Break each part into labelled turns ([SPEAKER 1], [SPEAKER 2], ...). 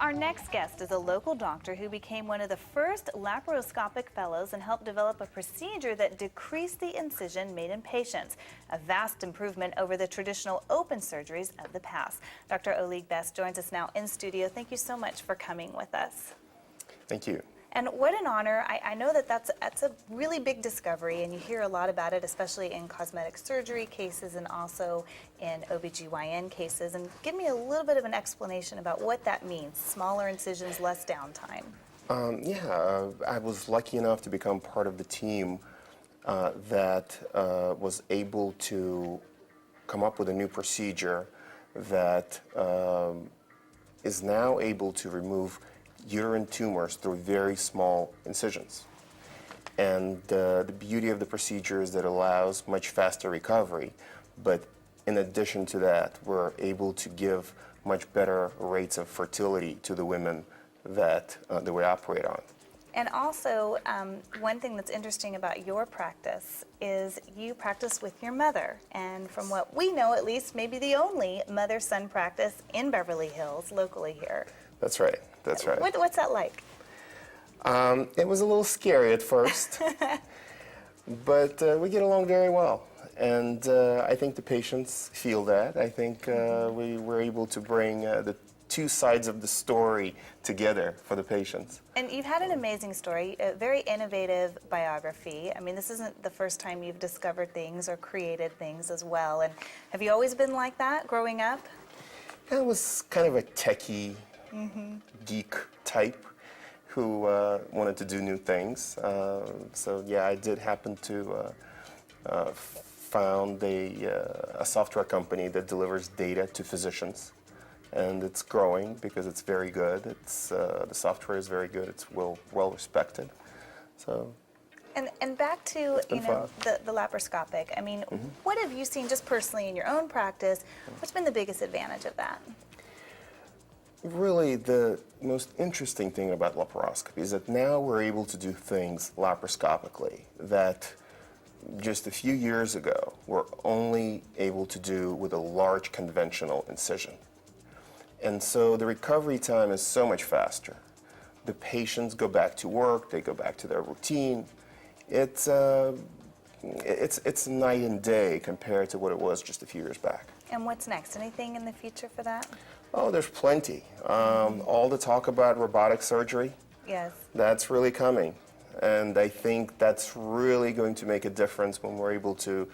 [SPEAKER 1] our next guest is a local doctor who became one of the first laparoscopic fellows and helped develop a procedure that decreased the incision made in patients, a vast improvement over the traditional open surgeries of the past. Dr. Oleg Bess joins us now in studio. Thank you so much for coming with us.
[SPEAKER 2] Thank you.
[SPEAKER 1] And what an honor. I know that that's a really big discovery, and you hear a lot about it, especially in cosmetic surgery cases and also in OBGYN cases. And give me a little bit of an explanation about what that means, smaller incisions, less downtime.
[SPEAKER 2] I was lucky enough to become part of the team that was able to come up with a new procedure that is now able to remove urine tumors through very small incisions. And the beauty of the procedure is that it allows much faster recovery, but in addition to that, we're able to give much better rates of fertility to the women that we operate on.
[SPEAKER 1] And also, one thing that's interesting about your practice is you practice with your mother. And from what we know, at least, maybe the only mother-son practice in Beverly Hills, locally here.
[SPEAKER 2] That's right. That's right.
[SPEAKER 1] What's that like?
[SPEAKER 2] It was a little scary at first, but we get along very well. And I think the patients feel that. I think we were able to bring the two sides of the story together for the patients.
[SPEAKER 1] And you've had an amazing story, a very innovative biography. I mean, this isn't the first time you've discovered things or created things as well. And have you always been like that growing up?
[SPEAKER 2] I was kind of a techie geek type who wanted to do new things. So yeah, I did happen to found a software company that delivers data to physicians. And it's growing because it's very good. The software is very good. It's well respected. So.
[SPEAKER 1] And back to the laparoscopic. I mean, what have you seen just personally in your own practice? What's been the biggest advantage of that?
[SPEAKER 2] Really, the most interesting thing about laparoscopy is that now we're able to do things laparoscopically that just a few years ago we're only able to do with a large conventional incision. And so the recovery time is so much faster. The patients go back to work, they go back to their routine. It's night and day compared to what it was just a few years back.
[SPEAKER 1] And what's next? Anything in the future for that?
[SPEAKER 2] Oh, there's plenty. All the talk about robotic surgery,
[SPEAKER 1] yes,
[SPEAKER 2] that's really coming. And I think that's really going to make a difference when we're able to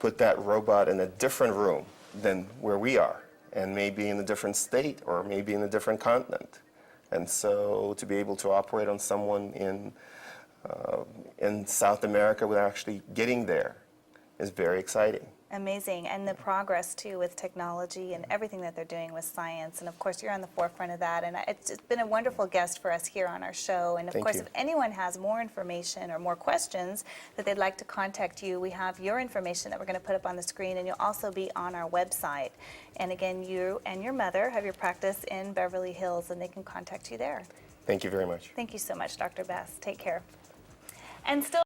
[SPEAKER 2] put that robot in a different room than where we are, and maybe in a different state or maybe in a different continent. And so to be able to operate on someone in South America without actually getting there is very exciting.
[SPEAKER 1] Amazing. And the progress, too, with technology and everything that they're doing with science. And, of course, you're on the forefront of that. And it's been a wonderful guest for us here on our show. And, of course, if anyone has more information or more questions that they'd like to contact you, we have your information that we're going to put up on the screen. And you'll also be on our website. And, again, you and your mother have your practice in Beverly Hills, and they can contact you there.
[SPEAKER 2] Thank you very much.
[SPEAKER 1] Thank you so much, Dr. Bess. Take care. And still